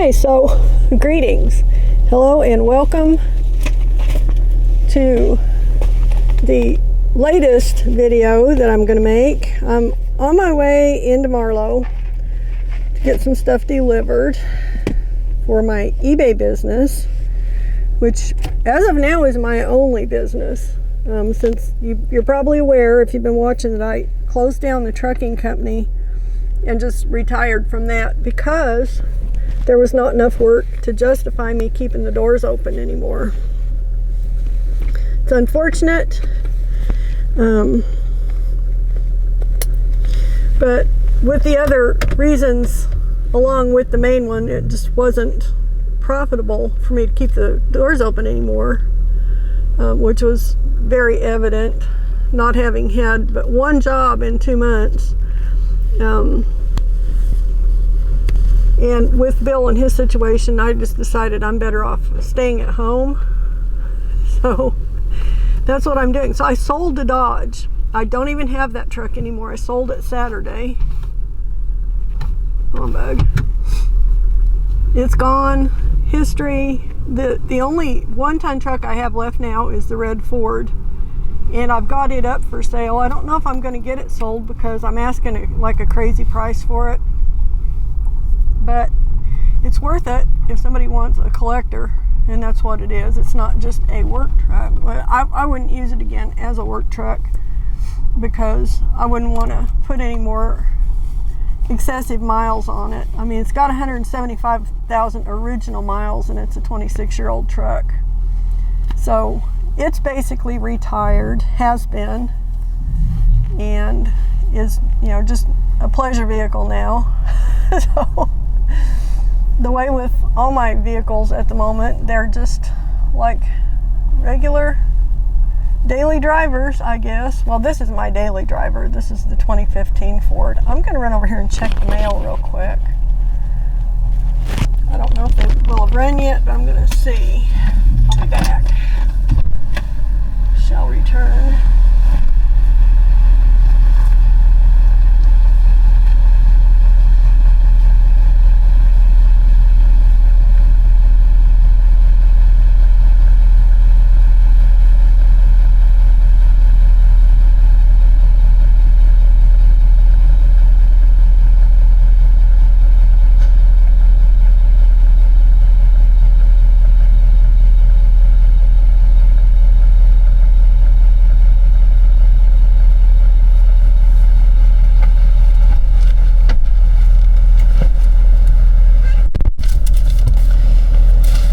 Okay, so greetings. Hello and welcome to the latest video that I'm going to make. I'm on my way into Marlow to get some stuff delivered for my eBay business, which as of now is my only business. Since you're probably aware, if you've been watching, that I closed down the trucking company and just retired from that because there was not enough work to justify me keeping the doors open anymore. It's unfortunate, but with the other reasons along with the main one, it just wasn't profitable for me to keep the doors open anymore, which was very evident, not having had but one job in 2 months. And with Bill and his situation, I just decided I'm better off staying at home. So that's what I'm doing. So I sold the Dodge. I don't even have that truck anymore. I sold it Saturday. Come on, bug. It's gone. History. The only one-ton truck I have left now is the red Ford. And I've got it up for sale. I don't know if I'm going to get it sold because I'm asking like a crazy price for it. But it's worth it if somebody wants a collector, and that's what it is. It's not just a work truck. I wouldn't use it again as a work truck because I wouldn't want to put any more excessive miles on it. I mean, it's got 175,000 original miles, and it's a 26-year-old truck. So it's basically retired, has been, and is, just a pleasure vehicle now. So the way with all my vehicles at the moment, they're just like regular daily drivers, I guess. Well, this is my daily driver. This is the 2015 Ford. I'm going to run over here and check the mail real quick. I don't know if they will have run yet, but I'm going to see. I'll be back. Shall return.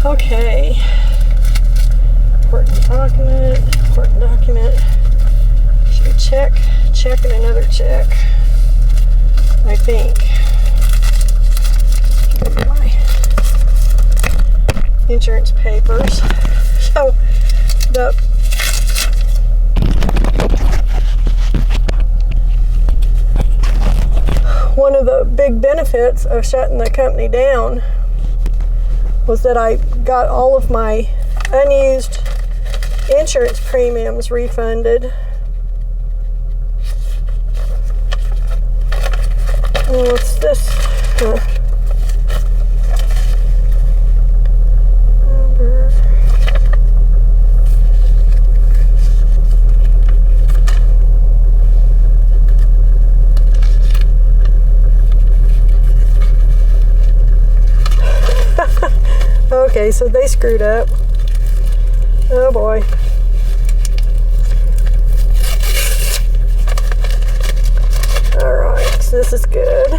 Okay, important document, should check, and another check, I think. My insurance papers. So, one of the big benefits of shutting the company down was that I got all of my unused insurance premiums refunded. What's this? Okay, so they screwed up. Oh boy. Alright, so this is good.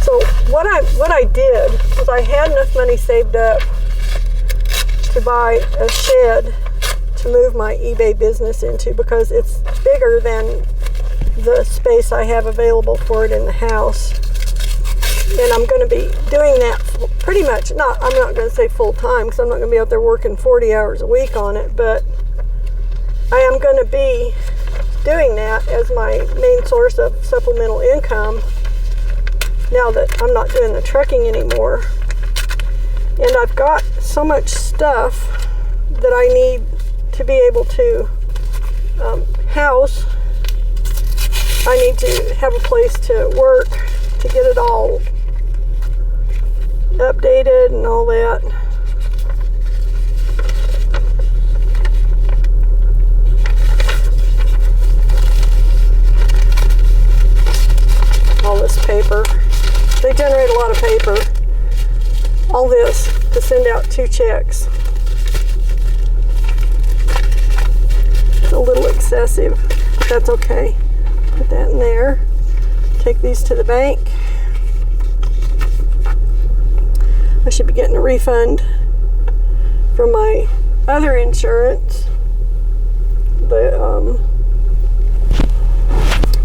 So what I did was I had enough money saved up to buy a shed to move my eBay business into because it's bigger than the space I have available for it in the house. And I'm going to be doing that pretty much, I'm not going to say full time because I'm not going to be out there working 40 hours a week on it, but I am going to be doing that as my main source of supplemental income now that I'm not doing the trucking anymore. And I've got so much stuff that I need to be able to house. I need to have a place to work to get it all updated and all that. All this paper. They generate a lot of paper. All this to send out 2 checks. It's a little excessive, but that's okay. Put that in there. Take these to the bank. I should be getting a refund from my other insurance, the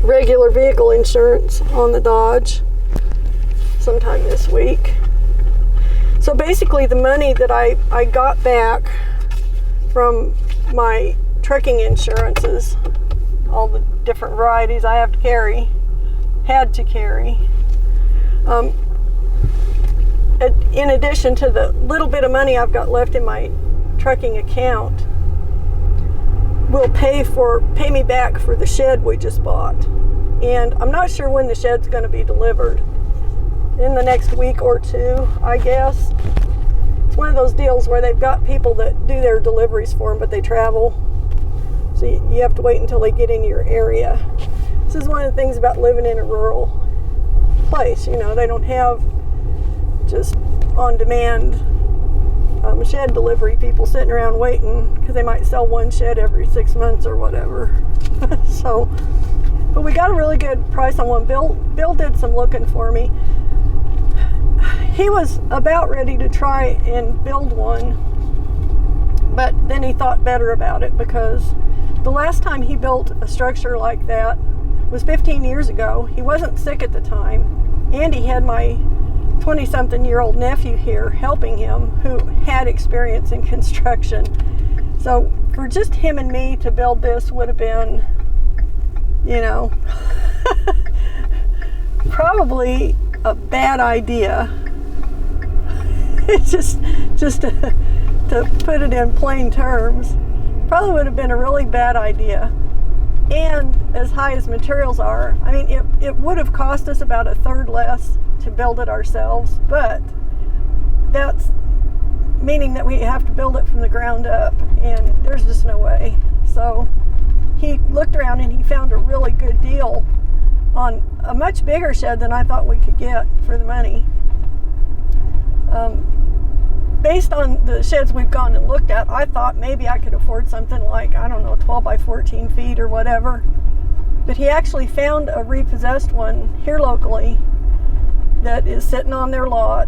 regular vehicle insurance on the Dodge, sometime this week. So basically the money that I got back from my trucking insurances, all the different varieties I have to carry, had to carry, in addition to the little bit of money I've got left in my trucking account, will pay me back for the shed we just bought. And I'm not sure when the shed's going to be delivered. In the next week or 2, I guess. It's one of those deals where they've got people that do their deliveries for them, but they travel. So you have to wait until they get in your area. This is one of the things about living in a rural place. You know, they don't have just on-demand shed delivery people sitting around waiting because they might sell one shed every 6 months or whatever. So, but we got a really good price on one. Bill did some looking for me. He was about ready to try and build one, but then he thought better about it, because the last time he built a structure like that was 15 years ago. He wasn't sick at the time, and he had my 20-something-year-old nephew here helping him, who had experience in construction. So for just him and me to build this would have been, you know, probably a bad idea. It's just to put it in plain terms, probably would have been a really bad idea. And as high as materials are, I mean, it would have cost us about 1/3 less to build it ourselves, but that's meaning that we have to build it from the ground up, and there's just no way. So he looked around and he found a really good deal on a much bigger shed than I thought we could get for the money. Based on the sheds we've gone and looked at, I thought maybe I could afford something like, I don't know, 12 by 14 feet or whatever. But he actually found a repossessed one here locally that is sitting on their lot.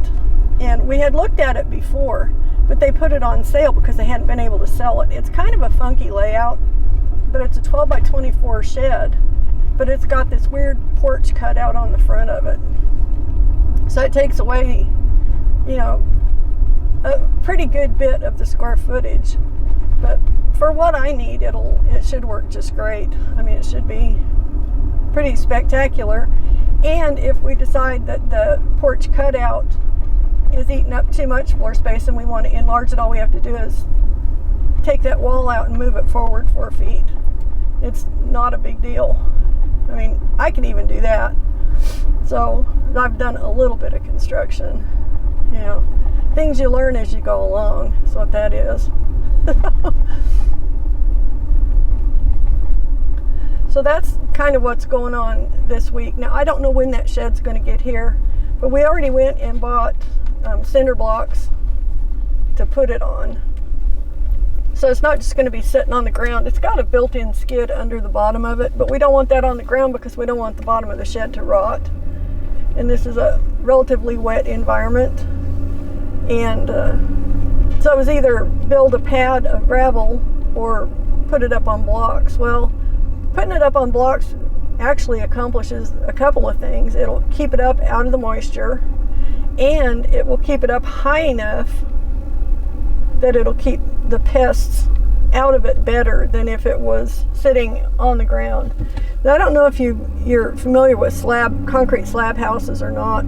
And we had looked at it before, but they put it on sale because they hadn't been able to sell it. It's kind of a funky layout, but it's a 12 by 24 shed, but it's got this weird porch cut out on the front of it. So it takes away, you know, a pretty good bit of the square footage, but for what I need, it should work just great. I mean, it should be pretty spectacular. And if we decide that the porch cutout is eating up too much floor space and we want to enlarge it, all we have to do is take that wall out and move it forward 4 feet. It's not a big deal. I mean, I can even do that. So I've done a little bit of construction, you know. Things you learn as you go along. That's what that is. So that's kind of what's going on this week. Now, I don't know when that shed's going to get here, but we already went and bought cinder blocks to put it on. So it's not just going to be sitting on the ground. It's got a built-in skid under the bottom of it, but we don't want that on the ground because we don't want the bottom of the shed to rot. And this is a relatively wet environment. And so it was either build a pad of gravel or put it up on blocks. Well, putting it up on blocks actually accomplishes a couple of things. It'll keep it up out of the moisture, and it will keep it up high enough that it'll keep the pests out of it better than if it was sitting on the ground. Now, I don't know if you're familiar with concrete slab houses or not.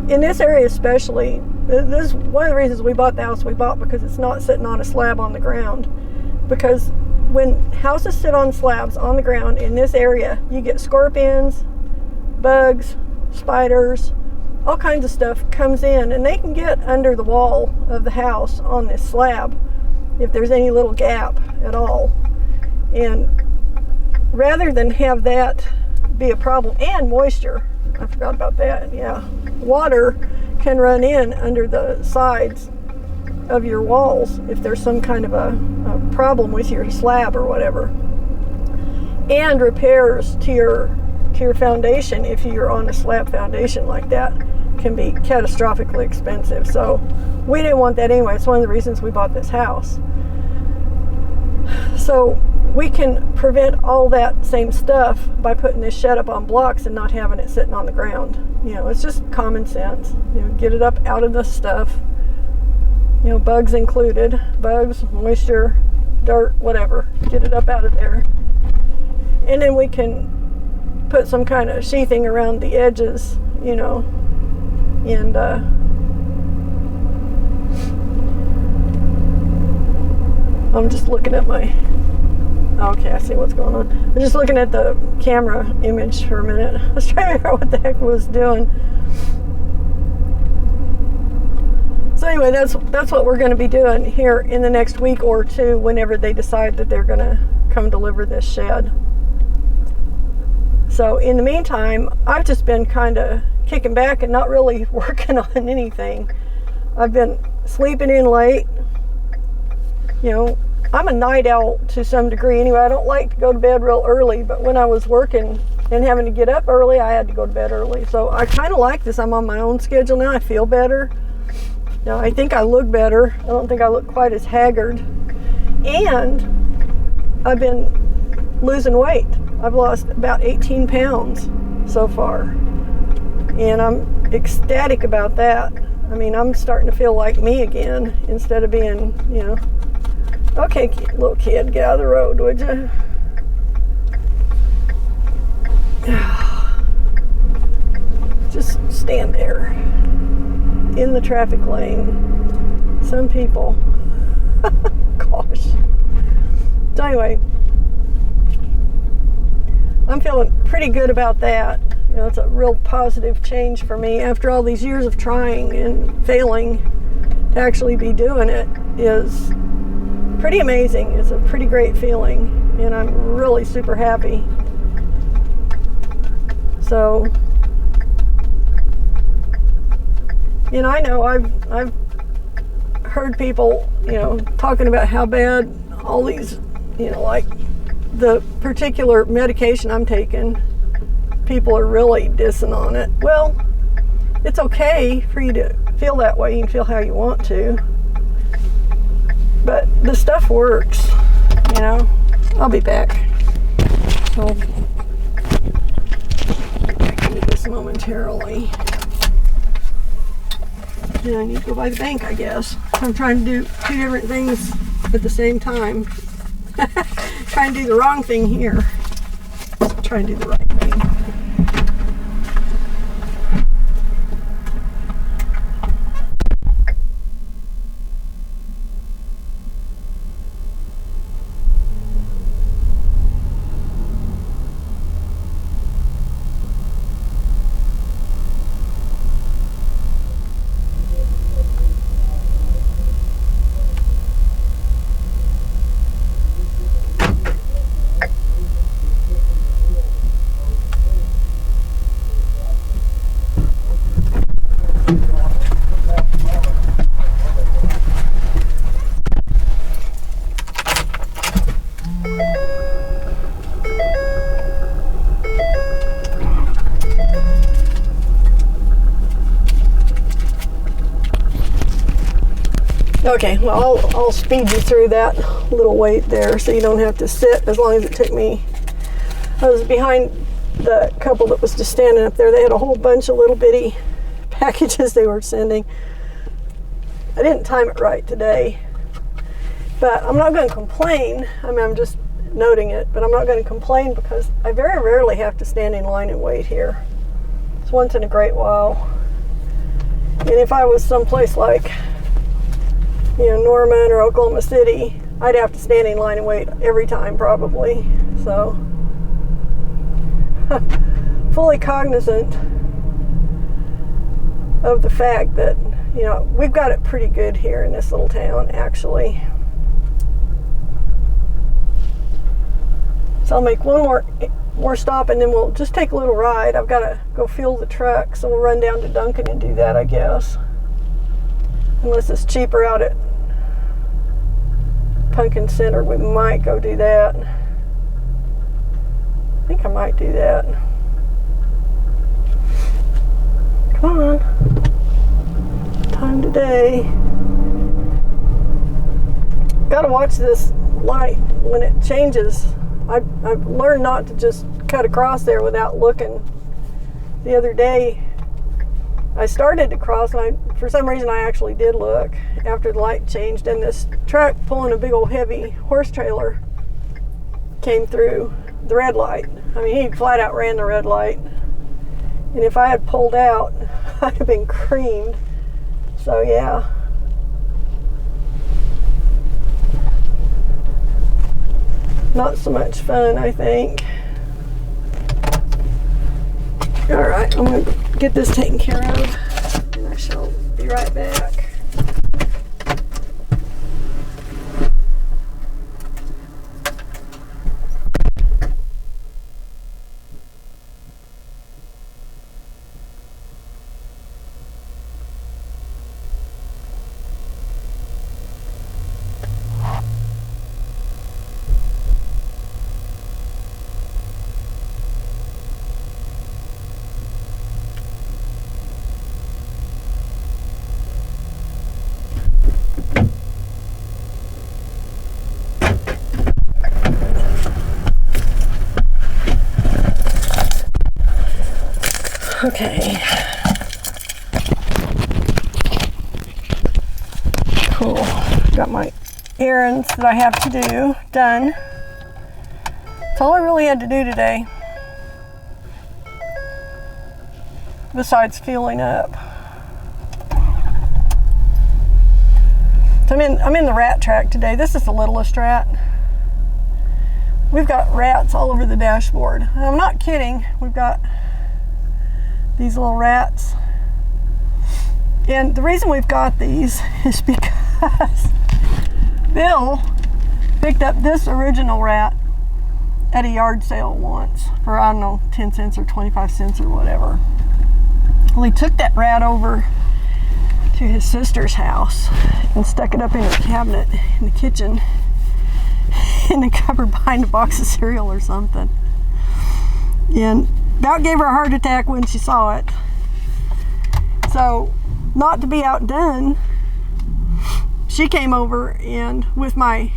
In this area especially, this is one of the reasons we bought the house we bought, because it's not sitting on a slab on the ground. Because when houses sit on slabs on the ground in this area, you get scorpions, bugs, spiders, all kinds of stuff comes in, and they can get under the wall of the house on this slab if there's any little gap at all. And rather than have that be a problem, and moisture, I forgot about that, yeah. Water can run in under the sides of your walls if there's some kind of a problem with your slab or whatever. And repairs to your foundation, if you're on a slab foundation like that, can be catastrophically expensive. So we didn't want that anyway. It's one of the reasons we bought this house. So we can prevent all that same stuff by putting this shed up on blocks and not having it sitting on the ground. You know, it's just common sense. You know, get it up out of the stuff. You know, bugs included. Bugs, moisture, dirt, whatever. Get it up out of there. And then we can put some kind of sheathing around the edges, you know, and I'm just looking at my, okay, I see what's going on. I'm just looking at the camera image for a minute. I was trying to figure out what the heck I was doing. So anyway, that's what we're going to be doing here in the next week or two, whenever they decide that they're going to come deliver this shed. So in the meantime, I've just been kind of kicking back and not really working on anything. I've been sleeping in late. You know, I'm a night owl to some degree anyway. I don't like to go to bed real early, but when I was working and having to get up early, I had to go to bed early. So I kind of like this. I'm on my own schedule now. I feel better. Now, I think I look better. I don't think I look quite as haggard. And I've been losing weight. I've lost about 18 pounds so far. And I'm ecstatic about that. I mean, I'm starting to feel like me again instead of being, you know, okay, little kid, get out of the road, would you? Just stand there in the traffic lane. Some people. Gosh. So anyway, I'm feeling pretty good about that. You know, it's a real positive change for me after all these years of trying and failing. To actually be doing it is pretty amazing. It's a pretty great feeling, and I'm really super happy. So, and I know I've heard people, you know, talking about how bad all these, you know, like the particular medication I'm taking, people are really dissing on it. Well, it's okay for you to feel that way. You can feel how you want to. But the stuff works, you know. I'll be back. I'll do this momentarily. And I need to go by the bank, I guess. I'm trying to do two different things at the same time. Trying to do the wrong thing here. Trying to do the right thing. Okay, well, I'll speed you through that little wait there so you don't have to sit as long as it took me. I was behind the couple that was just standing up there. They had a whole bunch of little bitty packages they were sending. I didn't time it right today, but I'm not going to complain. I mean, I'm just noting it, but I'm not going to complain because I very rarely have to stand in line and wait here. It's once in a great while. And if I was someplace like, you know, Norman or Oklahoma City, I'd have to stand in line and wait every time probably. So, fully cognizant of the fact that, you know, we've got it pretty good here in this little town, actually. So I'll make one more stop, and then we'll just take a little ride. I've got to go fuel the truck, so we'll run down to Duncan and do that, I guess. Unless it's cheaper out at Pumpkin Center, we might go do that. I think I might do that. Come on. Time today. Gotta watch this light when it changes. I've learned not to just cut across there without looking. The other day, I started to cross, and for some reason I actually did look after the light changed, and this truck pulling a big old heavy horse trailer came through the red light. I mean, he flat out ran the red light. And if I had pulled out, I'd have been creamed. So yeah. Not so much fun, I think. Alright, I'm going to get this taken care of, and I shall be right back. Okay. Cool. Got my errands that I have to do done. That's all I really had to do today. Besides fueling up. So I'm in the rat track today. This is the littlest rat. We've got rats all over the dashboard. And I'm not kidding. We've got these little rats. And the reason we've got these is because Bill picked up this original rat at a yard sale once for, I don't know, 10 cents or 25 cents or whatever. Well, he took that rat over to his sister's house and stuck it up in a cabinet in the kitchen in the cupboard behind a box of cereal or something. And about gave her a heart attack when she saw it. So, not to be outdone, she came over and, with my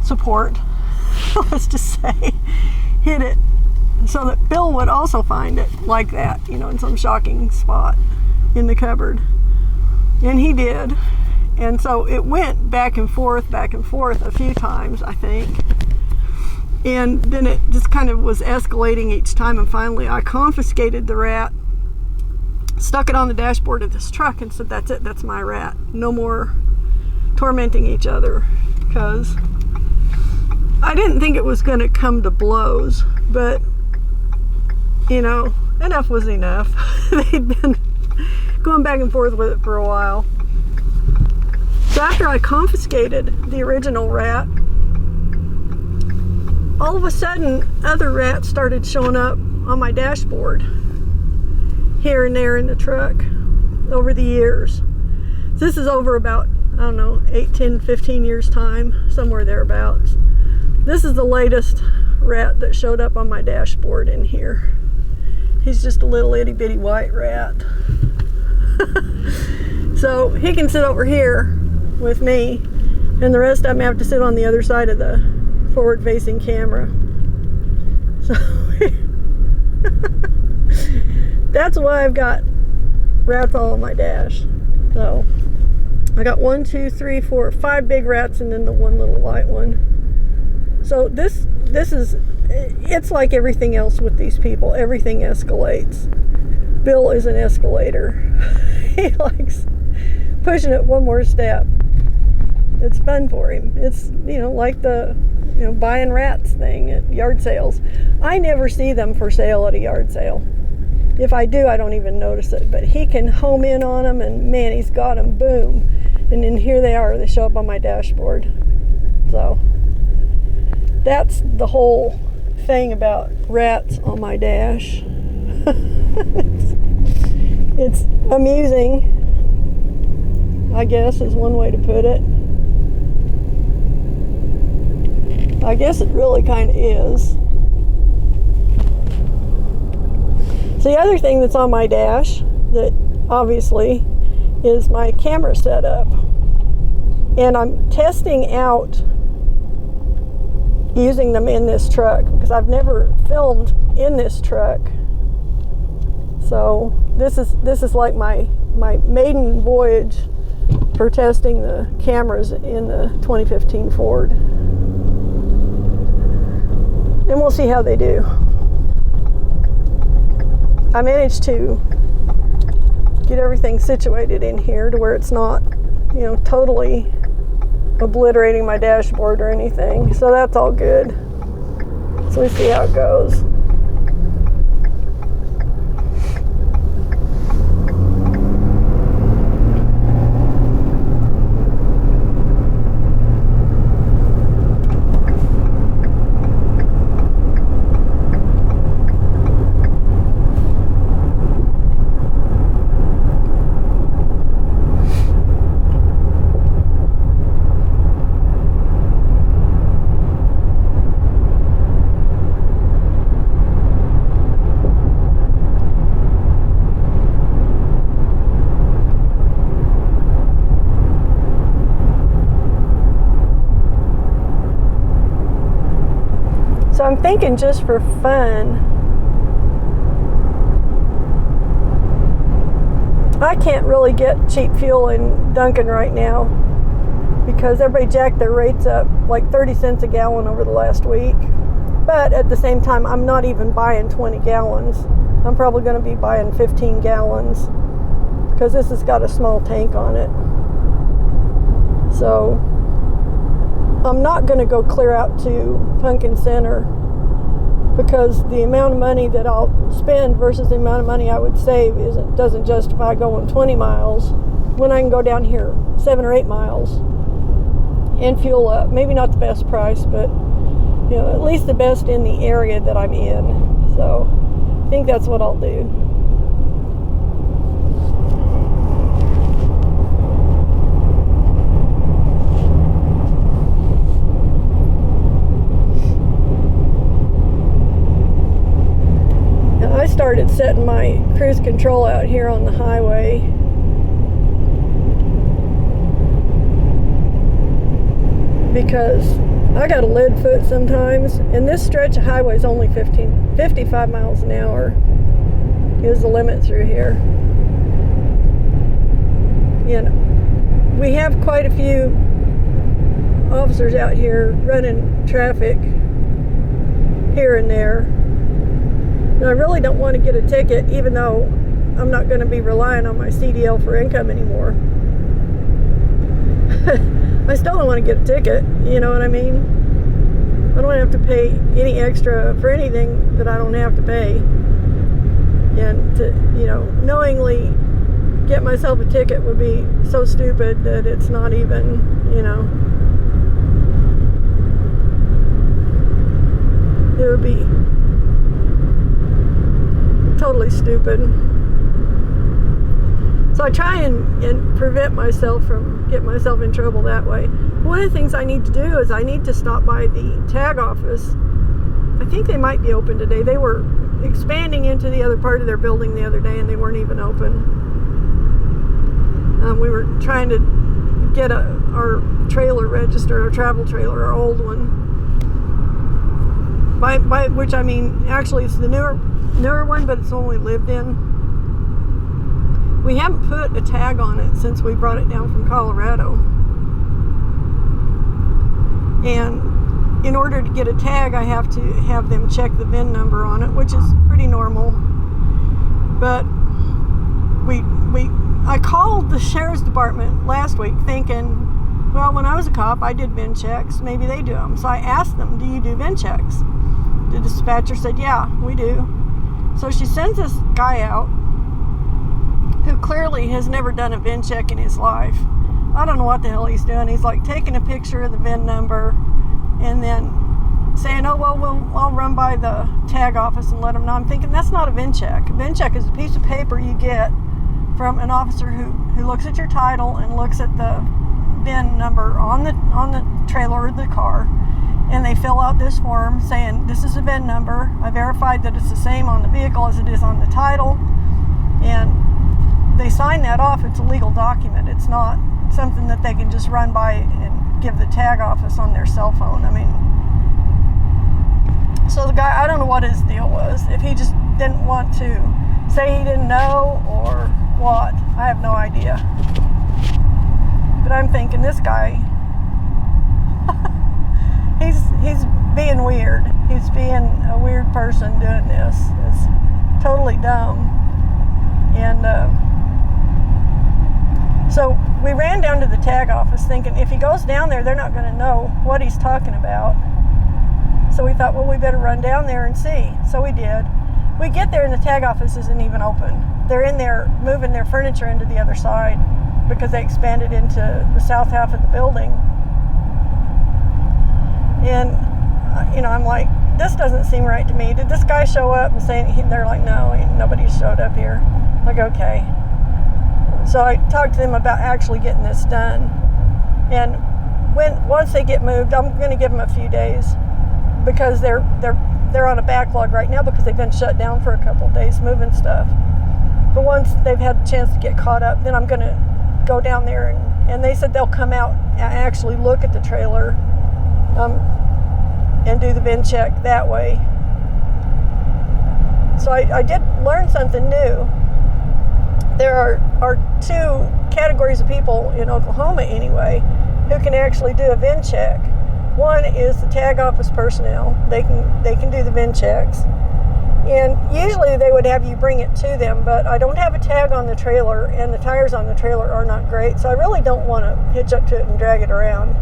support, let's just say, hid it so that Bill would also find it like that, you know, in some shocking spot in the cupboard. And he did. And so it went back and forth a few times, I think. And then it just kind of was escalating each time, and finally I confiscated the rat, stuck it on the dashboard of this truck, and said, that's it, that's my rat. No more tormenting each other, because I didn't think it was going to come to blows, but, you know, enough was enough. They'd been going back and forth with it for a while. So after I confiscated the original rat, all of a sudden, other rats started showing up on my dashboard here and there in the truck over the years. This is over about, I don't know, 8, 10, 15 years time, somewhere thereabouts. This is the latest rat that showed up on my dashboard in here. He's just a little itty bitty white rat. So he can sit over here with me, and the rest of them have to sit on the other side of the forward-facing camera. So that's why I've got rats all on my dash. So I got 1, 2, 3, 4, 5 big rats, and then the one little white one. So this is, it's like everything else with these people. Everything escalates. Bill is an escalator. He likes pushing it one more step. It's fun for him. It's, you know, like the, you know, buying rats thing at yard sales. I never see them for sale at a yard sale. If I do, I don't even notice it. But he can home in on them, and man, he's got them, boom. And then here they are. They show up on my dashboard. So that's the whole thing about rats on my dash. It's amusing, I guess, is one way to put it. I guess it really kind of is. So the other thing that's on my dash that obviously is my camera setup. And I'm testing out using them in this truck because I've never filmed in this truck. So this is like my maiden voyage for testing the cameras in the 2015 Ford. And we'll see how they do. I managed to get everything situated in here to where it's not, totally obliterating my dashboard or anything. So that's all good. So we see how it goes. So I'm thinking just for fun, I can't really get cheap fuel in Duncan right now because everybody jacked their rates up like 30 cents a gallon over the last week. But at the same time, I'm not even buying 20 gallons. I'm probably going to be buying 15 gallons because this has got a small tank on it. So I'm not going to go clear out to Pumpkin Center because the amount of money that I'll spend versus the amount of money I would save doesn't justify going 20 miles when I can go down here 7 or 8 miles and fuel up. Maybe not the best price, but at least the best in the area that I'm in. So I think that's what I'll do. I started setting my cruise control out here on the highway. Because I got a lead foot sometimes, and this stretch of highway is only 55 miles an hour is the limit through here. We have quite a few officers out here running traffic here and there. And I really don't want to get a ticket, even though I'm not going to be relying on my CDL for income anymore. I still don't want to get a ticket, you know what I mean? I don't have to pay any extra for anything that I don't have to pay. And to, knowingly get myself a ticket would be so stupid that it's not even, it would be totally stupid. So I try and prevent myself from getting myself in trouble that way. One of the things I need to do is I need to stop by the tag office. I think they might be open today. They were expanding into the other part of their building the other day and they weren't even open. We were trying to get our trailer registered, our travel trailer, our old one. By which I mean, actually it's the newer one, but it's the one we lived in. We haven't put a tag on it since we brought it down from Colorado. And in order to get a tag, I have to have them check the VIN number on it, which is pretty normal. But I called the sheriff's department last week thinking, well, when I was a cop, I did VIN checks. Maybe they do them. So I asked them, do you do VIN checks? The dispatcher said, yeah, we do. So she sends this guy out who clearly has never done a VIN check in his life. I don't know what the hell he's doing. He's like taking a picture of the VIN number and then saying, oh, well, I'll run by the tag office and let them know. I'm thinking, that's not a VIN check. A VIN check is a piece of paper you get from an officer who looks at your title and looks at the VIN number on the trailer or the car, and they fill out this form saying, this is a VIN number. I verified that it's the same on the vehicle as it is on the title, and they sign that off. It's a legal document. It's not something that they can just run by and give the tag office on their cell phone. I mean, so the guy, I don't know what his deal was. If he just didn't want to say he didn't know or what, I have no idea. But I'm thinking, this guy, he's being weird. He's being a weird person doing this. It's totally dumb. And so we ran down to the tag office thinking, if he goes down there, they're not going to know what he's talking about. So we thought, well, we better run down there and see. So we did. We get there and the tag office isn't even open. They're in there moving their furniture into the other side because they expanded into the south half of the building. And, I'm like, this doesn't seem right to me. Did this guy show up and say, they're like, no, nobody showed up here. Like, okay. So I talked to them about actually getting this done. And once they get moved, I'm going to give them a few days because they're on a backlog right now because they've been shut down for a couple of days moving stuff. But once they've had a chance to get caught up, then I'm going to go down there and they said they'll come out and actually look at the trailer and do the VIN check that way. So I did learn something new. There are two categories of people in Oklahoma anyway who can actually do a VIN check. One is the tag office personnel. They can do the VIN checks. And usually they would have you bring it to them, but I don't have a tag on the trailer and the tires on the trailer are not great, so I really don't want to hitch up to it and drag it around.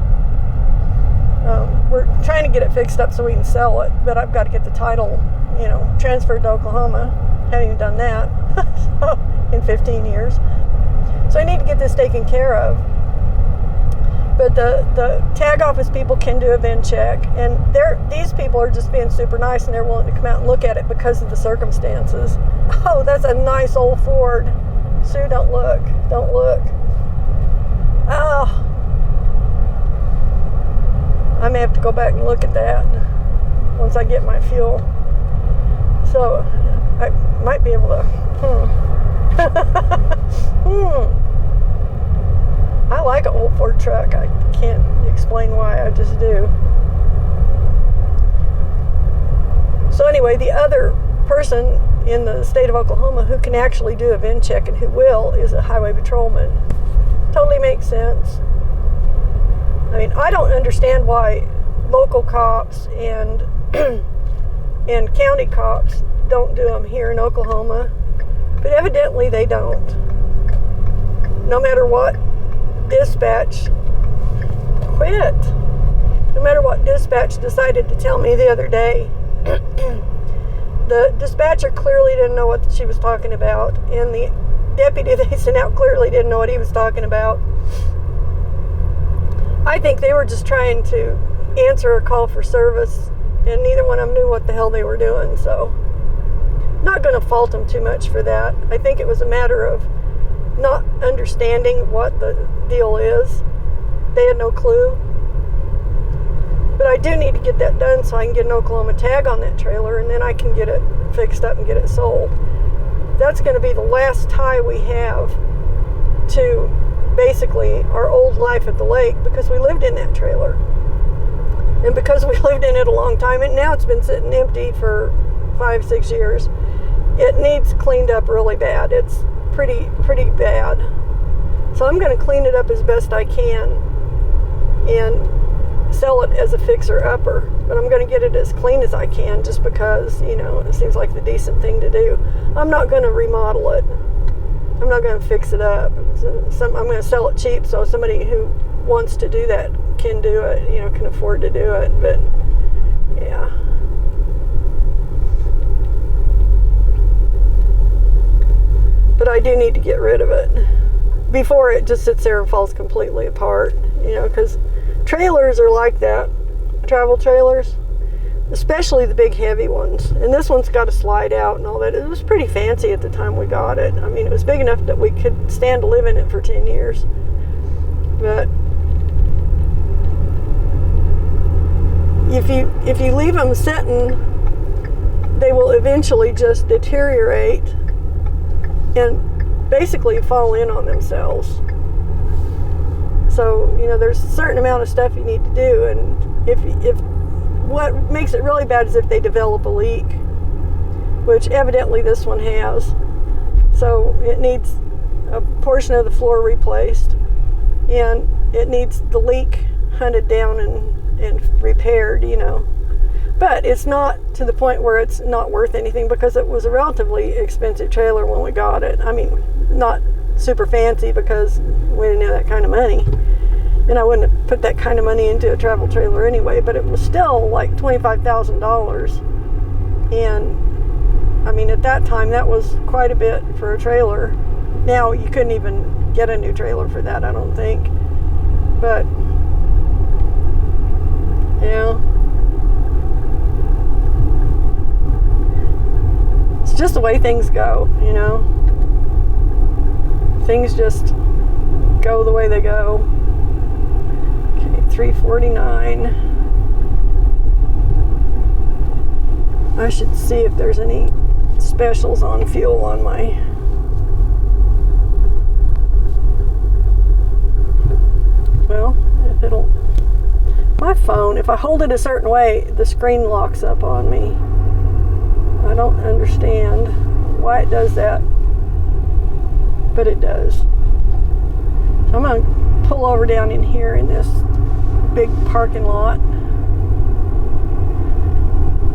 We're trying to get it fixed up so we can sell it, but I've got to get the title, transferred to Oklahoma. Haven't even done that in 15 years. So I need to get this taken care of. But the tag office people can do a VIN check, and these people are just being super nice, and they're willing to come out and look at it because of the circumstances. Oh, that's a nice old Ford. Sue, don't look. Don't look. Oh. I may have to go back and look at that once I get my fuel. So I might be able to. I like an old Ford truck. I can't explain why, I just do. So anyway, the other person in the state of Oklahoma who can actually do a VIN check and who will is a highway patrolman. Totally makes sense. I mean, I don't understand why local cops and and county cops don't do them here in Oklahoma, but evidently they don't. No matter what dispatch quit. No matter what dispatch decided to tell me the other day, the dispatcher clearly didn't know what she was talking about, and the deputy they sent out clearly didn't know what he was talking about. I think they were just trying to answer a call for service, and neither one of them knew what the hell they were doing, so I'm not going to fault them too much for that. I think it was a matter of not understanding what the deal is. They had no clue. But I do need to get that done so I can get an Oklahoma tag on that trailer, and then I can get it fixed up and get it sold. That's going to be the last tie we have to basically our old life at the lake, because we lived in that trailer. And because we lived in it a long time, and now it's been sitting empty for 5-6 years, it needs cleaned up really bad. It's pretty bad. So I'm going to clean it up as best I can and sell it as a fixer-upper. But I'm going to get it as clean as I can just because, it seems like the decent thing to do. I'm not going to remodel it. I'm not going to fix it up. I'm going to sell it cheap so somebody who wants to do that can do it, can afford to do it. But, yeah. I do need to get rid of it before it just sits there and falls completely apart, you know, because trailers are like that, travel trailers, especially the big heavy ones. And this one's got a slide out and all that. It was pretty fancy at the time we got it. I mean, it was big enough that we could stand to live in it for 10 years. But if you leave them sitting, they will eventually just deteriorate and basically fall in on themselves. So, you know, there's a certain amount of stuff you need to do, and if what makes it really bad is if they develop a leak, which evidently this one has. So it needs a portion of the floor replaced, and it needs the leak hunted down and repaired, you know. But it's not to the point where it's not worth anything, because it was a relatively expensive trailer when we got it. I mean, not super fancy because we didn't have that kind of money. And I wouldn't have put that kind of money into a travel trailer anyway, but it was still like $25,000. And I mean, at that time, that was quite a bit for a trailer. Now, you couldn't even get a new trailer for that, I don't think. But, yeah. It's just the way things go, you know. Things just go the way they go. Okay, $3.49. I should see if there's any specials on fuel on my... Well, if it'll... My phone, if I hold it a certain way, the screen locks up on me. I don't understand why it does that, but it does. So I'm going to pull over down in here in this big parking lot,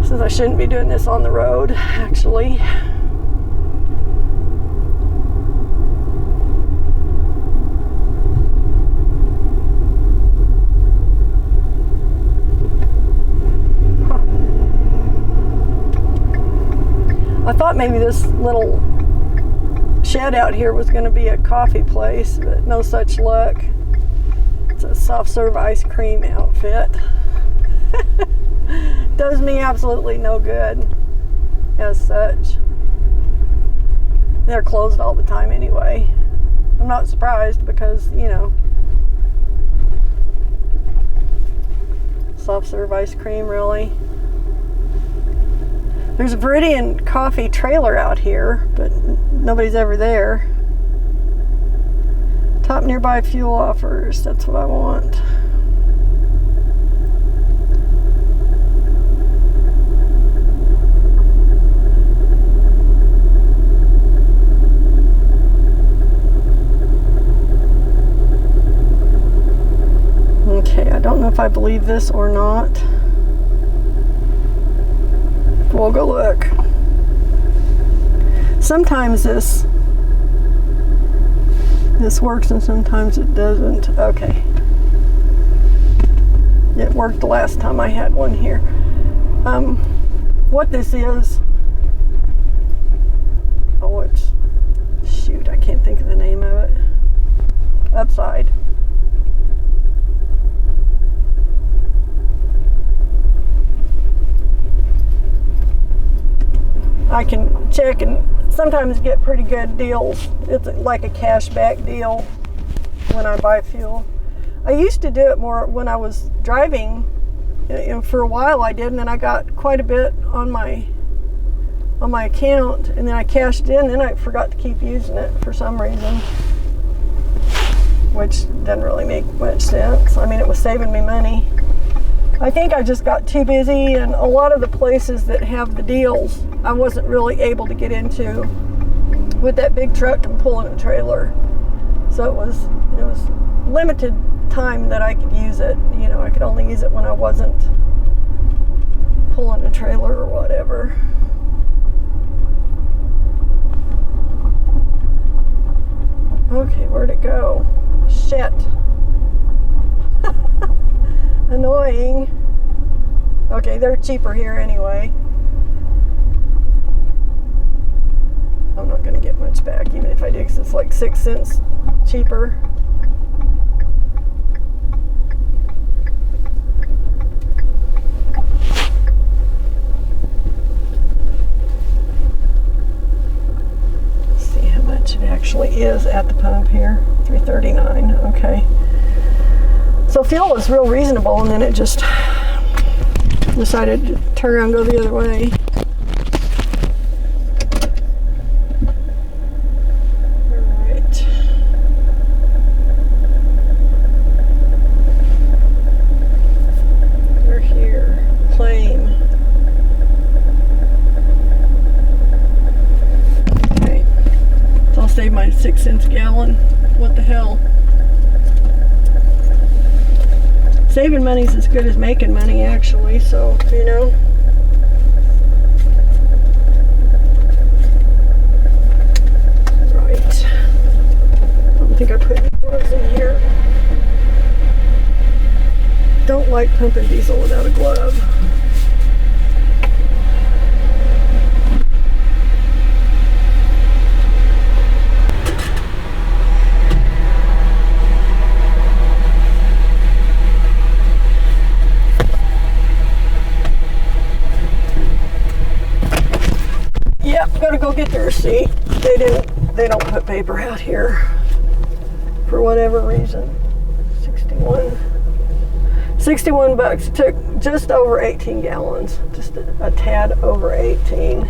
since I shouldn't be doing this on the road, actually. I thought maybe this little shed out here was going to be a coffee place, but no such luck. It's a soft serve ice cream outfit. Does me absolutely no good as such. They're closed all the time anyway. I'm not surprised because, you know, soft serve ice cream, really. There's a Viridian coffee trailer out here, but nobody's ever there. Top nearby fuel offers, that's what I want. Okay, I don't know if I believe this or not. We'll go look. Sometimes this works and sometimes it doesn't. Okay. It worked the last time I had one here. What this is, oh, it's, shoot, I can't think of the name of it. Upside. I can check and sometimes get pretty good deals. It's like a cashback deal when I buy fuel. I used to do it more when I was driving. You know, for a while I did, and then I got quite a bit on my account, and then I cashed in, and then I forgot to keep using it for some reason, which doesn't really make much sense. I mean, it was saving me money. I think I just got too busy, and a lot of the places that have the deals I wasn't really able to get into with that big truck and pulling a trailer. So it was limited time that I could use it. You know, I could only use it when I wasn't pulling a trailer or whatever. Okay, where'd it go? Shit. Annoying. Okay, they're cheaper here anyway. I'm not going to get much back, even if I do It's like 6 cents cheaper. Let's see how much it actually is at the pump here. $3.39. Okay. So fuel was real reasonable, and then it just decided to turn around and go the other way. Alright. We're here. Claim. Okay. So I'll save my 6 cents a gallon. What the hell? Saving money's as good as making money, actually, so, you know. Right. I don't think I put any gloves in here. Don't like pumping diesel without a glove. Yep, gotta go get the receipt. They don't put paper out here for whatever reason. 61 bucks. It took just over 18 gallons. Just a tad over 18.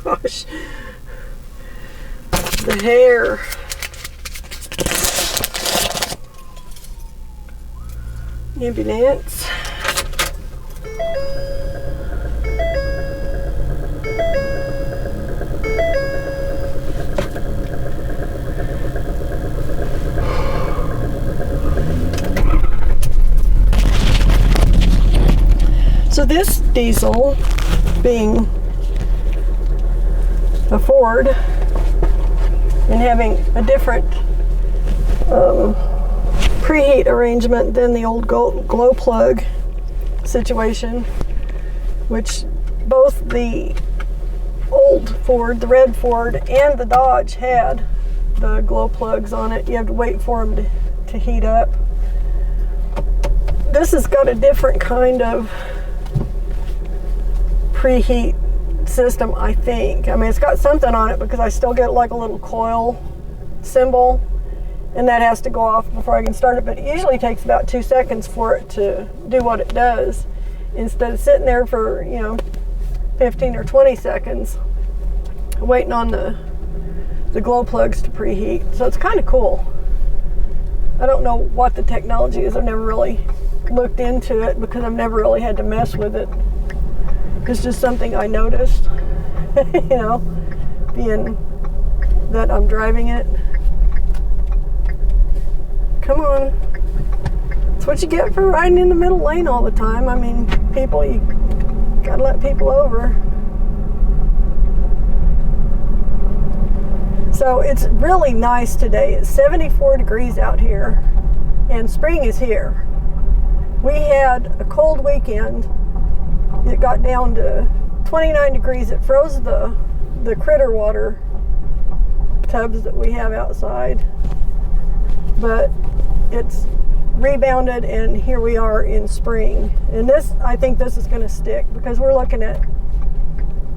Gosh, the hair. Ambulance. So this diesel, being a Ford and having a different preheat arrangement than the old glow plug situation, which both the old Ford, the red Ford, and the Dodge had the glow plugs on it. You have to wait for them to heat up. This has got a different kind of preheat system, I think. I mean, it's got something on it because I still get like a little coil symbol, and that has to go off before I can start it, but it usually takes about 2 seconds for it to do what it does, instead of sitting there for, 15 or 20 seconds waiting on the glow plugs to preheat. So it's kind of cool. I don't know what the technology is. I've never really looked into it because I've never really had to mess with it. It's just something I noticed, being that I'm driving it. Come on. That's what you get for riding in the middle lane all the time. I mean, people, you gotta let people over. So it's really nice today. It's 74 degrees out here, and spring is here. We had a cold weekend. It got down to 29 degrees. It froze the critter water tubs that we have outside. But it's rebounded, and here we are in spring. And this, I think this is going to stick because we're looking at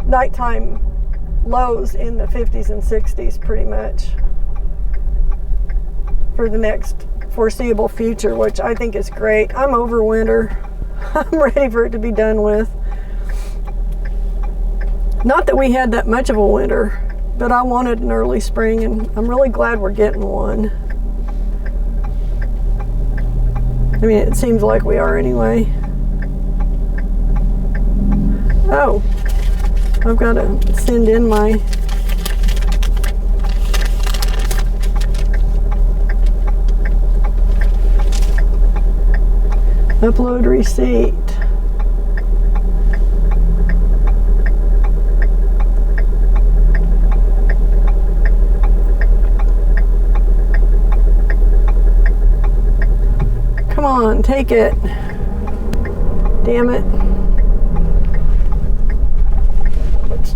nighttime lows in the 50s and 60s pretty much for the next foreseeable future, which I think is great. I'm over winter. I'm ready for it to be done with. Not that we had that much of a winter, but I wanted an early spring, and I'm really glad we're getting one. I mean, it seems like we are anyway. Oh, I've got to send in my upload receipt. Come on, take it. Damn it. It's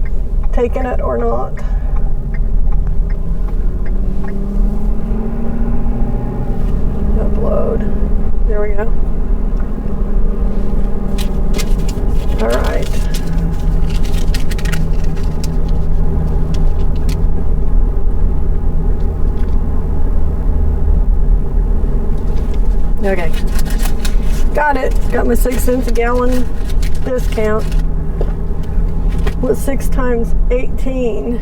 taking it or not. Upload. There we go. All right. Okay. Got it. Got my 6 cents a gallon discount. With 6 times 18.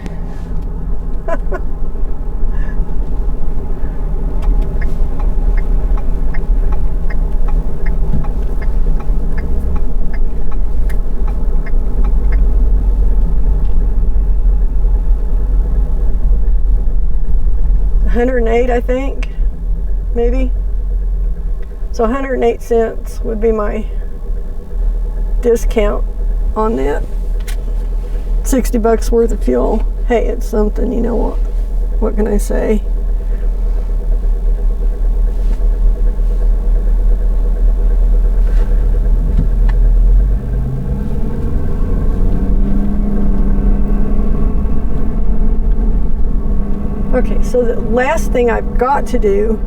$108, I think, maybe. So 108 cents would be my discount on that. 60 bucks worth of fuel. Hey, it's something, you know what? What can I say? Okay, so the last thing I've got to do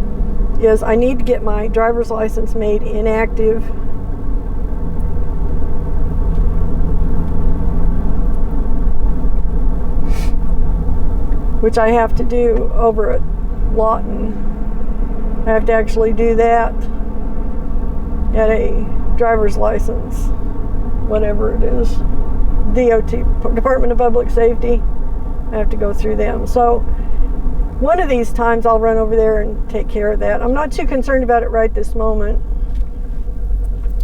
is I need to get my driver's license made inactive. Which I have to do over at Lawton. I have to actually do that at a driver's license, whatever it is, DOT, Department of Public Safety. I have to go through them. So one of these times I'll run over there and take care of that. I'm not too concerned about it right this moment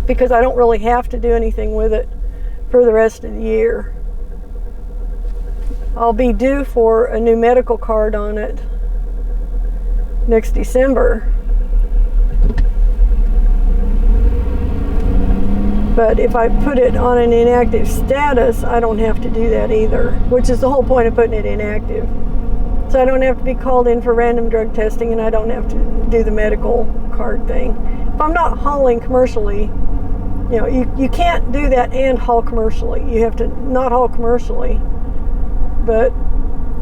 because I don't really have to do anything with it for the rest of the year. I'll be due for a new medical card on it next December. But if I put it on an inactive status, I don't have to do that either, which is the whole point of putting it inactive. So I don't have to be called in for random drug testing, and I don't have to do the medical card thing. If I'm not hauling commercially, you know, you can't do that and haul commercially. You have to not haul commercially. But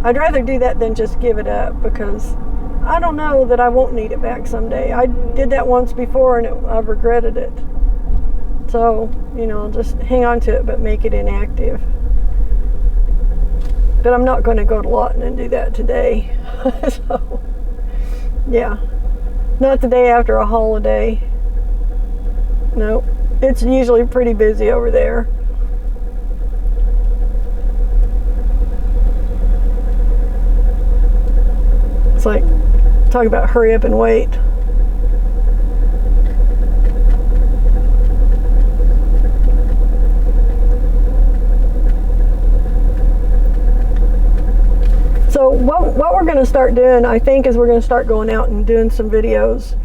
I'd rather do that than just give it up, because I don't know that I won't need it back someday. I did that once before and I've regretted it. So, you know, I'll just hang on to it but make it inactive. But I'm not going to go to Lawton and do that today. So, yeah. Not the day after a holiday. No. It's usually pretty busy over there. It's like, talk about hurry up and wait. So what we're going to start doing, I think, is we're going to start going out and doing some videos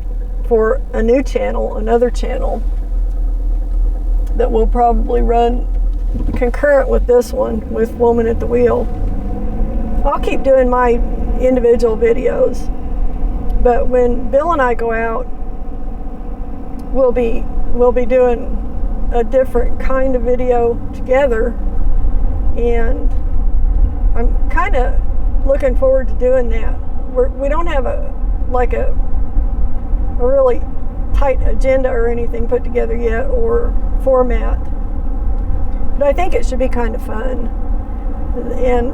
for a new channel, another channel that will probably run concurrent with this one, with Woman at the Wheel. I'll keep doing my individual videos, but when Bill and I go out, we'll be doing a different kind of video together, and I'm kind of looking forward to doing that. We don't have a really tight agenda or anything put together yet, or format. But I think it should be kind of fun. And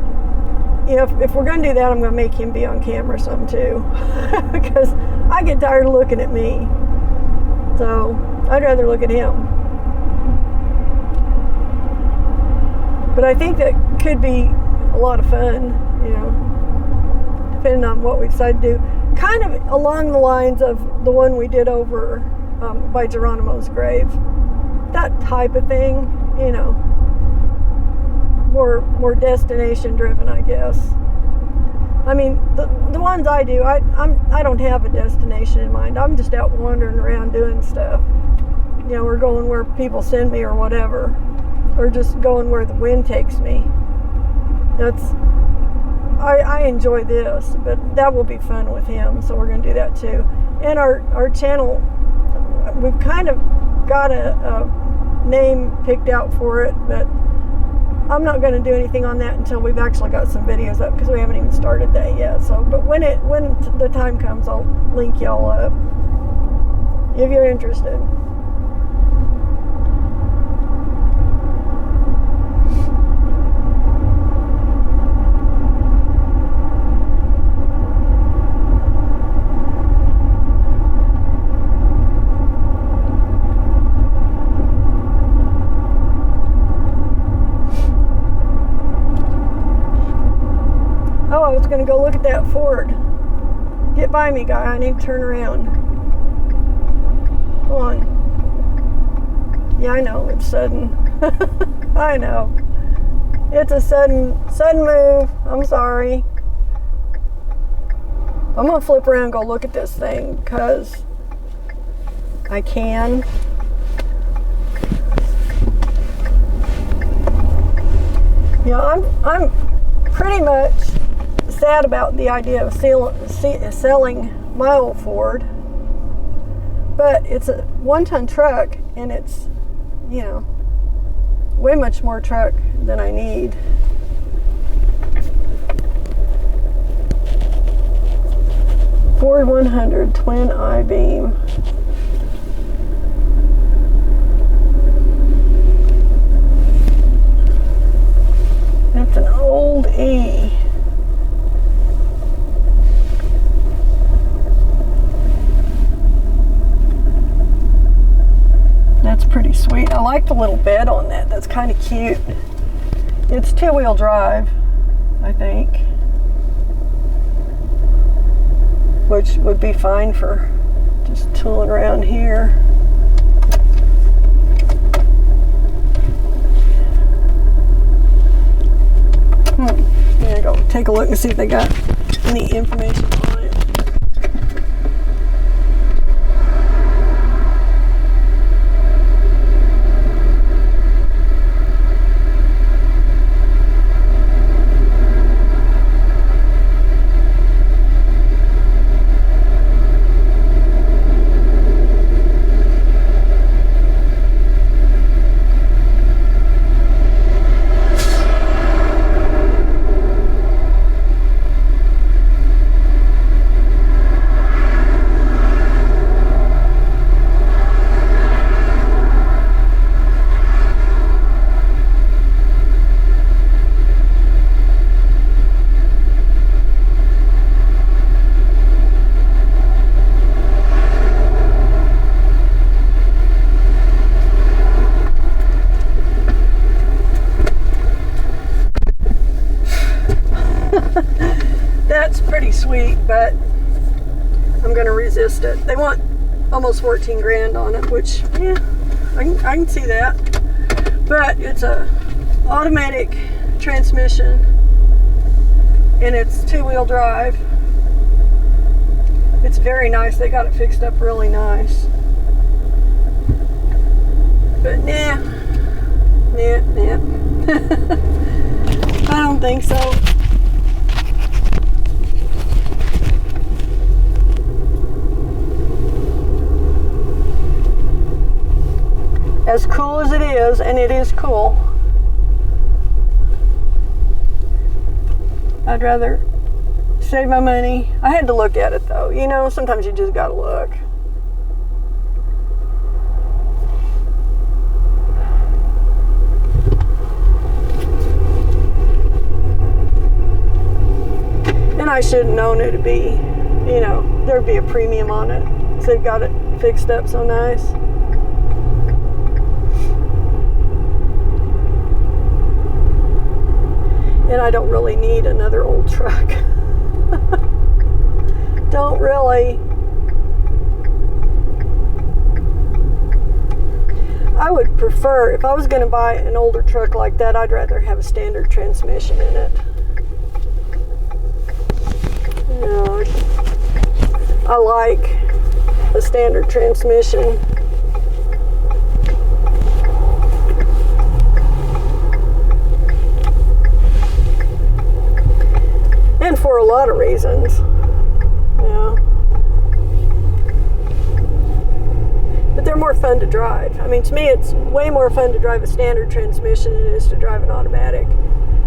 if we're going to do that, I'm going to make him be on camera some too, because I get tired of looking at me. So I'd rather look at him. But I think that could be a lot of fun, depending on what we decide to do. Kind of along the lines of the one we did over by Geronimo's grave. That type of thing, more destination driven, I guess. I mean, the ones I do, I don't have a destination in mind. I'm just out wandering around doing stuff. We're going where people send me or whatever, or just going where the wind takes me. I enjoy this, but that will be fun with him, so we're going to do that too. And our channel, we've kind of got a name picked out for it, but I'm not going to do anything on that until we've actually got some videos up, because we haven't even started that yet. So, but when the time comes, I'll link y'all up if you're interested. Oh, I was going to go look at that Ford. Get by me, guy. I need to turn around. Come on. Yeah, I know. It's sudden. I know. It's a sudden move. I'm sorry. I'm going to flip around and go look at this thing, because I can. I'm pretty much sad about the idea of selling my old Ford, but it's a 1-ton truck, and it's way much more truck than I need. Ford 100 twin I-beam. That's an old E. That's pretty sweet. I like the little bed on that. That's kind of cute. It's 2-wheel drive, I think, which would be fine for just tooling around here. I'm gonna go take a look and see if they got any information on it. That's pretty sweet, but I'm gonna resist it. They want almost 14 grand on it, which, yeah, I can see that. But it's a automatic transmission, and it's 2-wheel drive. It's very nice. They got it fixed up really nice. But nah. I don't think so. As cool as it is, and it is cool, I'd rather save my money. I had to look at it though. Sometimes you just gotta look. I should have known it'd be, there'd be a premium on it. So they've got it fixed up so nice. And I don't really need another old truck. Don't really. I would prefer, if I was going to buy an older truck like that, I'd rather have a standard transmission in it. I like a standard transmission. And for a lot of reasons. But they're more fun to drive. I mean, to me, it's way more fun to drive a standard transmission than it is to drive an automatic.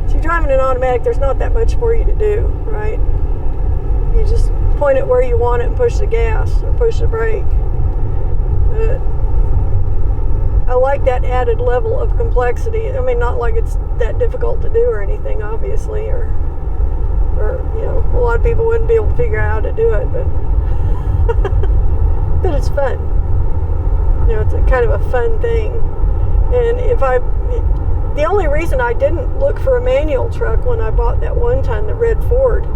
So you're driving an automatic, there's not that much for you to do, right? You just point it where you want it and push the gas or push the brake. But I like that added level of complexity. I mean, not like it's that difficult to do or anything, obviously, or a lot of people wouldn't be able to figure out how to do it, but but it's fun. It's a kind of a fun thing. And the only reason I didn't look for a manual truck when I bought that one ton, the red Ford,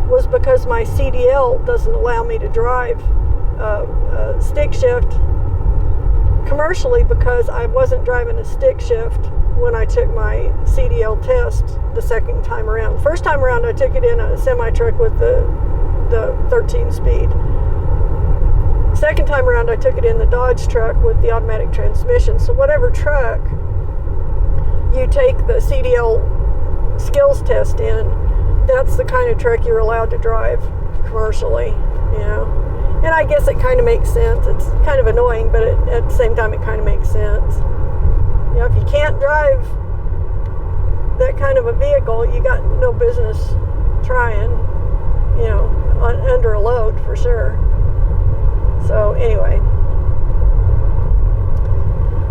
was because my CDL doesn't allow me to drive a stick shift commercially, because I wasn't driving a stick shift when I took my CDL test the second time around. First time around, I took it in a semi-truck with the 13 speed. Second time around, I took it in the Dodge truck with the automatic transmission. So whatever truck you take the CDL skills test in, that's the kind of truck you're allowed to drive commercially, And I guess it kind of makes sense. It's kind of annoying, but at the same time, it kind of makes sense. If you can't drive that kind of a vehicle, you got no business trying, under a load for sure. So anyway,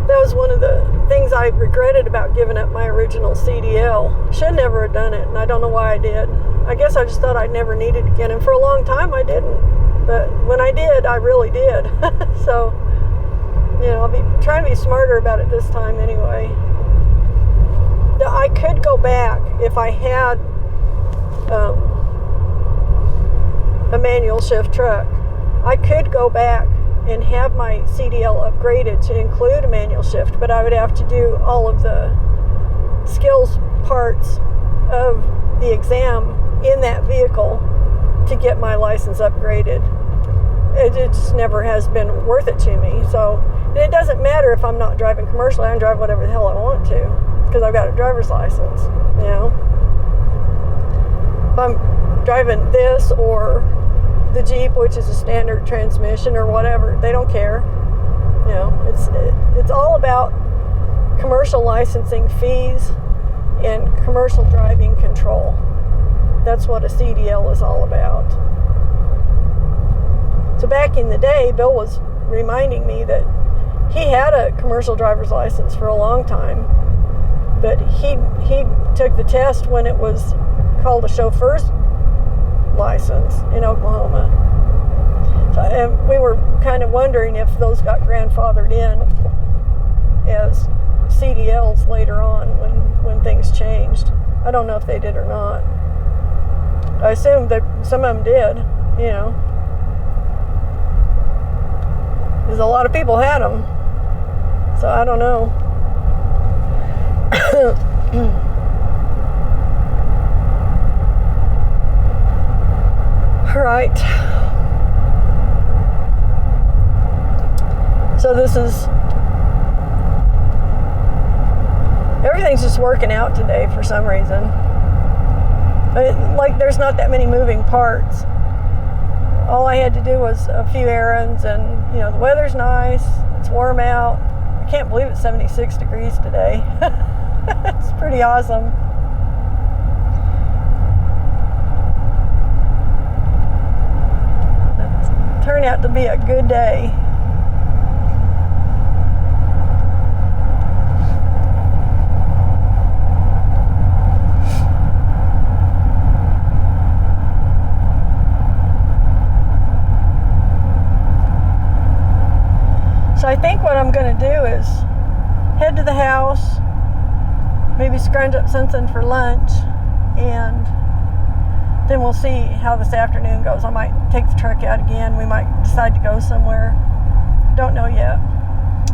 that was one of the things I regretted about giving up my original CDL. Should never have done it, and I don't know why I did. I guess I just thought I never needed it again, and for a long time I didn't. But when I did, I really did. So, I'll be trying to be smarter about it this time anyway. I could go back if I had a manual shift truck. I could go back and have my CDL upgraded to include a manual shift, but I would have to do all of the skills parts of the exam in that vehicle to get my license upgraded. It just never has been worth it to me. So, and it doesn't matter if I'm not driving commercially. I can drive whatever the hell I want to because I've got a driver's license, If I'm driving this or the Jeep, which is a standard transmission or whatever, they don't care. It's all about commercial licensing fees and commercial driving control. That's what a CDL is all about. So back in the day, Bill was reminding me that he had a commercial driver's license for a long time, but he took the test when it was called a chauffeur's license in Oklahoma. So, and we were kind of wondering if those got grandfathered in as CDLs later on when things changed. I don't know if they did or not. I assume that some of them did, because a lot of people had them. So I don't know. All right. So everything's just working out today for some reason. There's not that many moving parts. All I had to do was a few errands, and the weather's nice. It's warm out. I can't believe it's 76 degrees today. It's pretty awesome. It's turned out to be a good day. head to the house, maybe scrunch up something for lunch, and then we'll see how this afternoon goes. I might take the truck out again. We might decide to go somewhere. Don't know yet.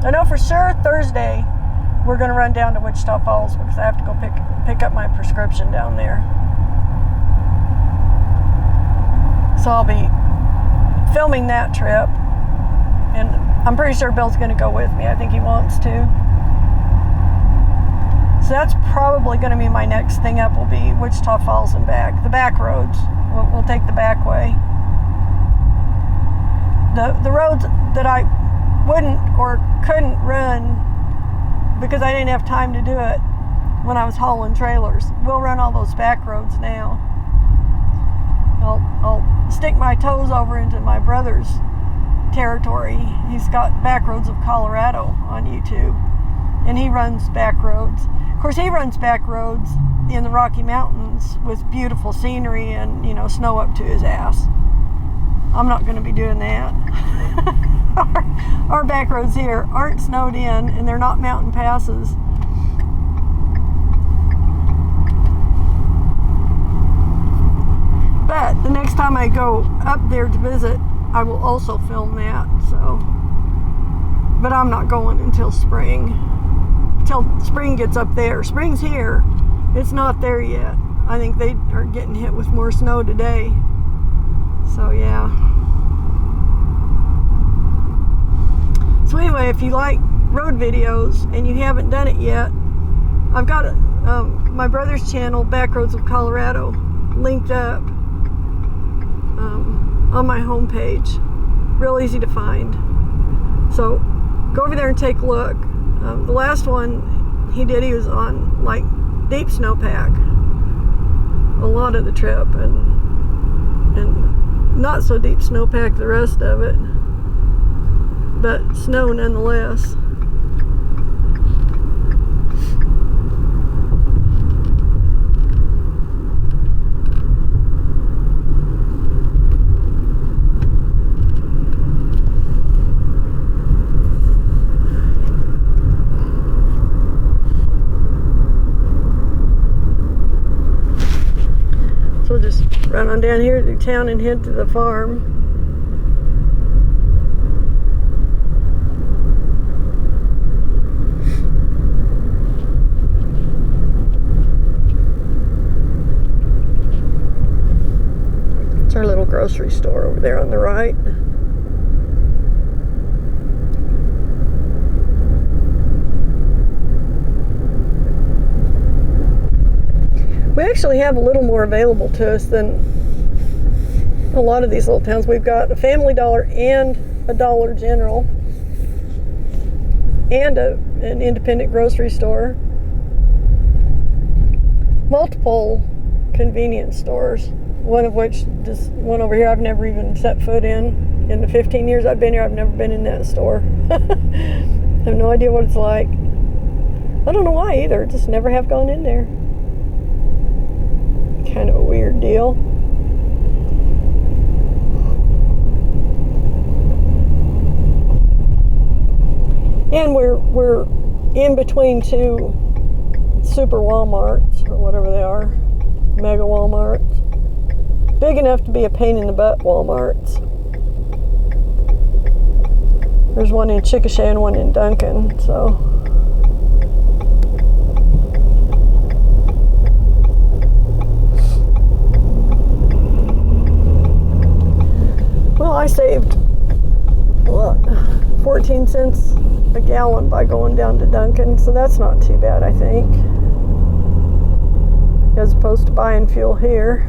I know for sure Thursday we're going to run down to Wichita Falls because I have to go pick up my prescription down there. So I'll be filming that trip, and I'm pretty sure Bill's going to go with me. I think he wants to. So that's probably going to be my next thing up, will be Wichita Falls and back. The back roads. We'll take the back way. The roads that I wouldn't or couldn't run because I didn't have time to do it when I was hauling trailers, we'll run all those back roads now. I'll stick my toes over into my brother's territory. He's got Back Roads of Colorado on YouTube, and he runs back roads. Of course, he runs back roads in the Rocky Mountains with beautiful scenery and, snow up to his ass. I'm not going to be doing that. Our back roads here aren't snowed in, and they're not mountain passes. But the next time I go up there to visit, I will also film that. But I'm not going until spring. Until spring gets up there. Spring's here. It's not there yet. I think they are getting hit with more snow today. So yeah. So anyway, if you like road videos and you haven't done it yet, I've got my brother's channel, Back Roads of Colorado, linked up on my homepage. Real easy to find. So go over there and take a look. The last one he did, he was on like deep snowpack a lot of the trip, and not so deep snowpack the rest of it, but snow nonetheless. So we'll just run on down here through town and head to the farm. It's our little grocery store over there on the right. We actually have a little more available to us than a lot of these little towns. We've got a Family Dollar and a Dollar General and an independent grocery store. Multiple convenience stores, one of which, just one over here, I've never even set foot in. In the 15 years I've been here, I've never been in that store. I have no idea what it's like. I don't know why either, just never have gone in there. Kind of a weird deal. And we're in between two super Walmarts, or whatever they are, mega Walmarts. Big enough to be a pain in the butt Walmarts. There's one in Chickasha and one in Duncan, so. Well, I saved, what, 14 cents a gallon by going down to Duncan, so that's not too bad, I think, as opposed to buying fuel here.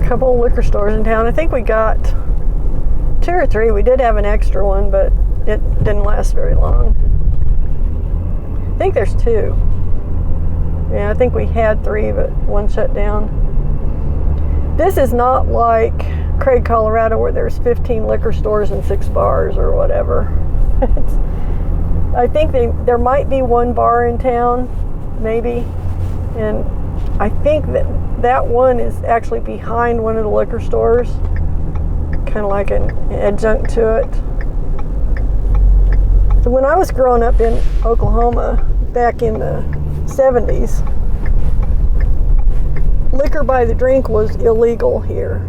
Couple liquor stores in town. I think we got 2 or 3. We did have an extra one, but it didn't last very long. I think there's 2. Yeah, I think we had 3, but 1 shut down. This is not like Craig, Colorado, where there's 15 liquor stores and 6 bars or whatever. I think there might be 1 bar in town, maybe, and I think that one is actually behind one of the liquor stores, kind of like an adjunct to it. So when I was growing up in Oklahoma back in the 70s, liquor by the drink was illegal here.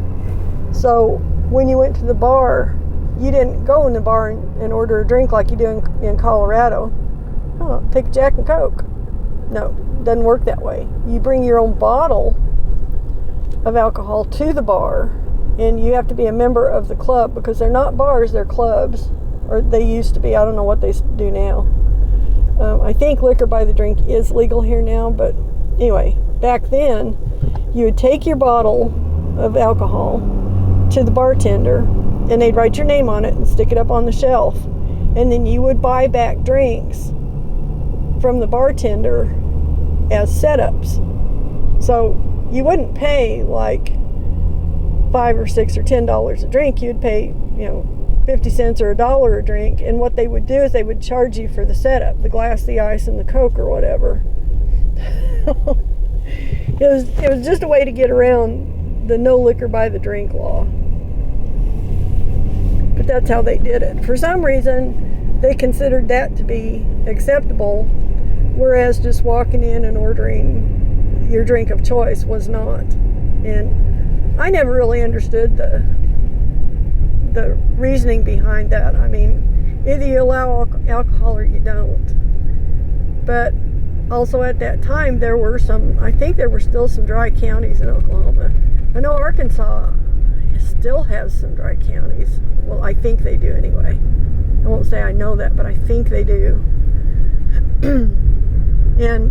So when you went to the bar, you didn't go in the bar and order a drink like you do in Colorado. Oh, take a Jack and Coke. No, doesn't work that way. You bring your own bottle of alcohol to the bar, and you have to be a member of the club, because they're not bars, they're clubs, or they used to be. I don't know what they do now. I think liquor by the drink is legal here now, but anyway, back then, you would take your bottle of alcohol to the bartender, and they'd write your name on it and stick it up on the shelf, and then you would buy back drinks from the bartender as setups. So you wouldn't pay like $5 or $6 or $10 a drink. You'd pay, 50 cents or $1 a drink, and what they would do is they would charge you for the setup, the glass, the ice, and the Coke or whatever. It was just a way to get around the no liquor by the drink law. But that's how they did it. For some reason, they considered that to be acceptable, whereas just walking in and ordering your drink of choice was not. And I never really understood the reasoning behind that. I mean, either you allow alcohol or you don't. But also at that time, I think there were still some dry counties in Oklahoma. I know Arkansas still has some dry counties. Well, I think they do anyway. I won't say I know that, but I think they do. And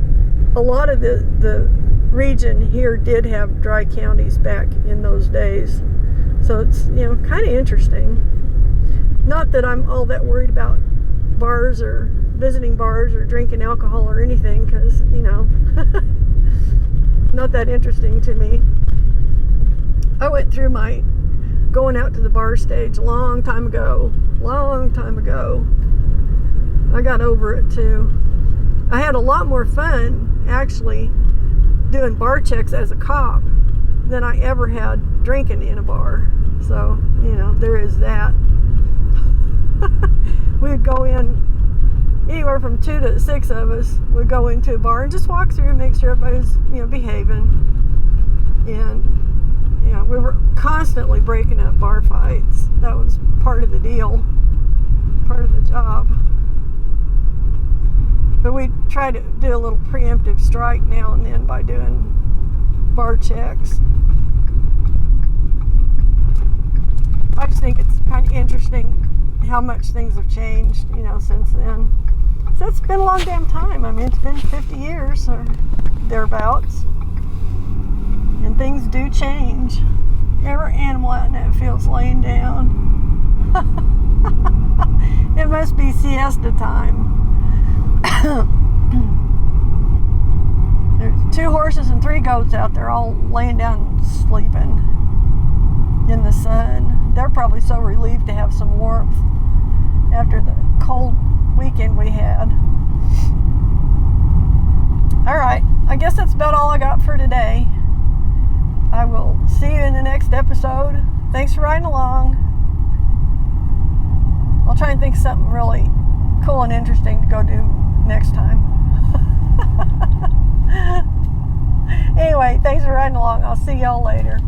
a lot of the region here did have dry counties back in those days. So it's, kind of interesting. Not that I'm all that worried about bars or visiting bars or drinking alcohol or anything, because, not that interesting to me. I went through my going out to the bar stage a long time ago. I got over it too. I had a lot more fun actually doing bar checks as a cop than I ever had drinking in a bar. So, there is that. We'd go in, anywhere from 2 to 6 of us would go into a bar and just walk through and make sure everybody's, behaving. And, we were constantly breaking up bar fights. That was part of the deal, part of the job. But we try to do a little preemptive strike now and then by doing bar checks. I just think it's kind of interesting how much things have changed, since then. So it's been a long damn time. I mean, it's been 50 years or thereabouts. And things do change. Every animal out in that field's laying down. It must be siesta time. There's 2 horses and 3 goats out there all laying down sleeping in the sun. They're probably so relieved to have some warmth after the cold weekend we had. All right, I guess that's about all I got for today. I will see you in the next episode. Thanks for riding along. I'll try and think of something really cool and interesting to go do next time. Anyway, thanks for riding along. I'll see y'all later.